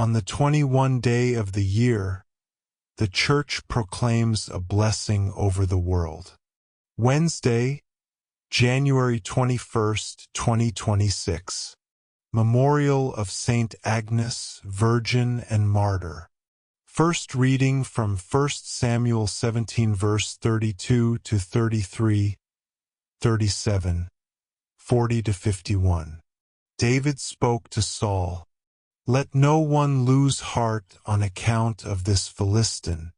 On the 21st day of the year, the Church proclaims a blessing over the world. Wednesday, January 21st, 2026. Memorial of Saint Agnes, Virgin and Martyr. First reading from 1 Samuel 17 verse 32 to 33, 37, 40 to 51. David spoke to Saul, "Let no one lose heart on account of this Philistine.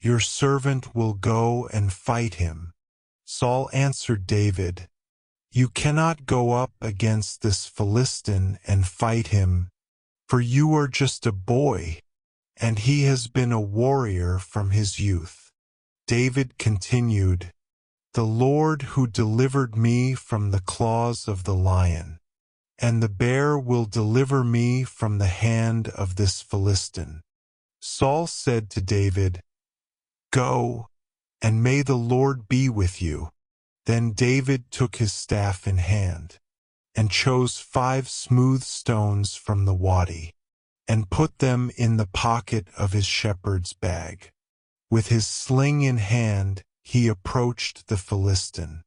Your servant will go and fight him." Saul answered David, "You cannot go up against this Philistine and fight him, for you are just a boy, and he has been a warrior from his youth." David continued, "The Lord who delivered me from the claws of the lion, and the bear will deliver me from the hand of this Philistine." Saul said to David, "Go, and may the Lord be with you." Then David took his staff in hand, and chose 5 smooth stones from the wadi, and put them in the pocket of his shepherd's bag. With his sling in hand, he approached the Philistine.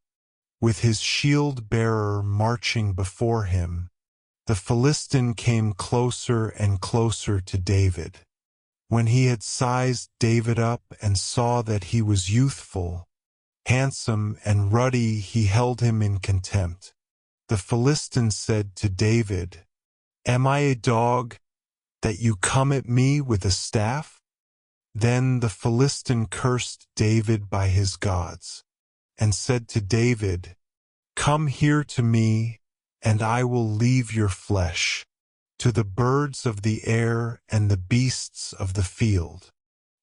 With his shield-bearer marching before him, the Philistine came closer and closer to David. When he had sized David up and saw that he was youthful, handsome and ruddy, he held him in contempt. The Philistine said to David, "Am I a dog, that you come at me with a staff?" Then the Philistine cursed David by his gods, and said to David, "Come here to me, and I will leave your flesh to the birds of the air and the beasts of the field."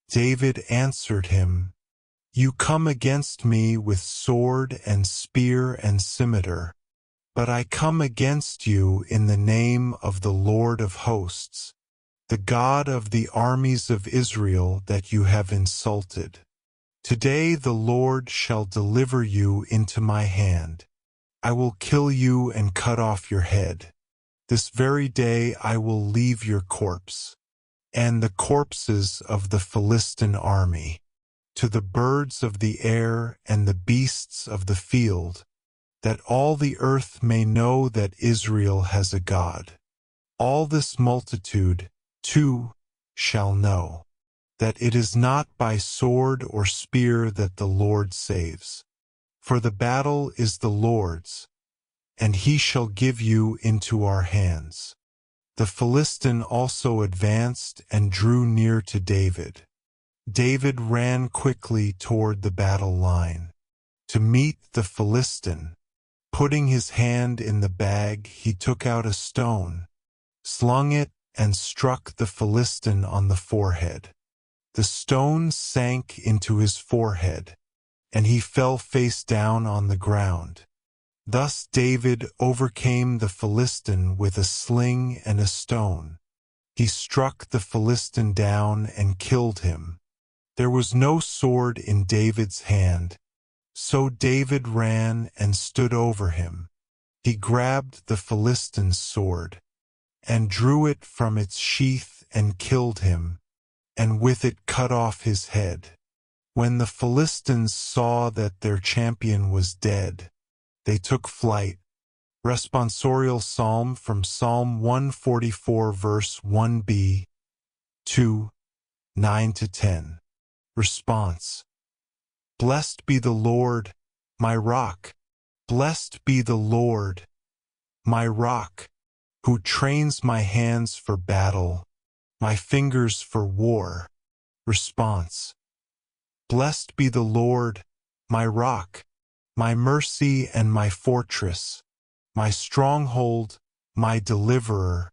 David answered him, "You come against me with sword and spear and scimitar, but I come against you in the name of the Lord of hosts, the God of the armies of Israel that you have insulted. Today the Lord shall deliver you into my hand. I will kill you and cut off your head. This very day I will leave your corpse, and the corpses of the Philistine army, to the birds of the air and the beasts of the field, that all the earth may know that Israel has a God. All this multitude, too, shall know that it is not by sword or spear that the Lord saves. For the battle is the Lord's, and he shall give you into our hands." The Philistine also advanced and drew near to David. David ran quickly toward the battle line to meet the Philistine. Putting his hand in the bag, he took out a stone, slung it, and struck the Philistine on the forehead. The stone sank into his forehead, and he fell face down on the ground. Thus David overcame the Philistine with a sling and a stone. He struck the Philistine down and killed him. There was no sword in David's hand, so David ran and stood over him. He grabbed the Philistine's sword, and drew it from its sheath and killed him, and with it cut off his head. When the Philistines saw that their champion was dead, they took flight. Responsorial Psalm from Psalm 144 verse 1b, 2, 9 to 10. Response: Blessed be the Lord, my rock. Blessed be the Lord, my rock, who trains my hands for battle, my fingers for war. Response: Blessed be the Lord, my rock, my mercy and my fortress, my stronghold, my deliverer,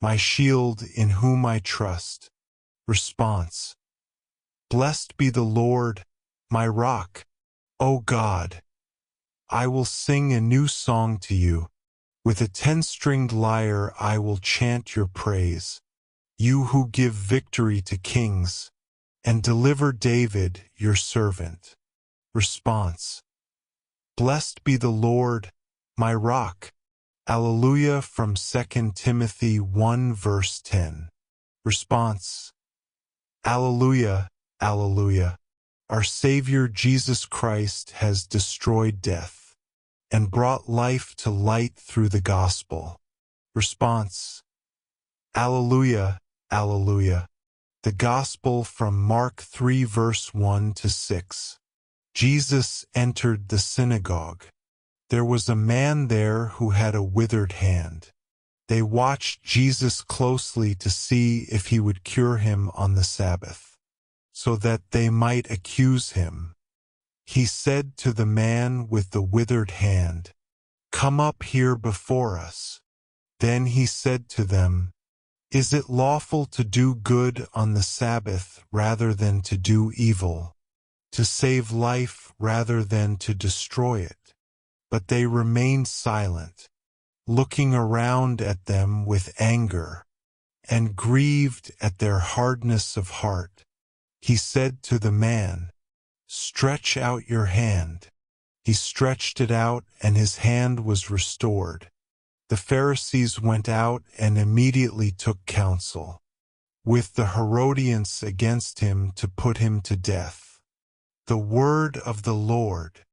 my shield in whom I trust. Response: Blessed be the Lord, my rock, O God. I will sing a new song to you. With a 10-stringed lyre I will chant your praise. You who give victory to kings, and deliver David, your servant. Response: Blessed be the Lord, my rock. Alleluia from 2 Timothy 1 verse 10. Response: Alleluia, Alleluia. Our Savior Jesus Christ has destroyed death and brought life to light through the gospel. Response: Alleluia, Alleluia. The Gospel from Mark 3 verse 1 to 6. Jesus entered the synagogue. There was a man there who had a withered hand. They watched Jesus closely to see if he would cure him on the Sabbath, so that they might accuse him. He said to the man with the withered hand, "Come up here before us." Then he said to them, "Is it lawful to do good on the Sabbath rather than to do evil, to save life rather than to destroy it?" But they remained silent, looking around at them with anger, and grieved at their hardness of heart. He said to the man, "Stretch out your hand." He stretched it out, and his hand was restored. The Pharisees went out and immediately took counsel with the Herodians against him to put him to death. The word of the Lord.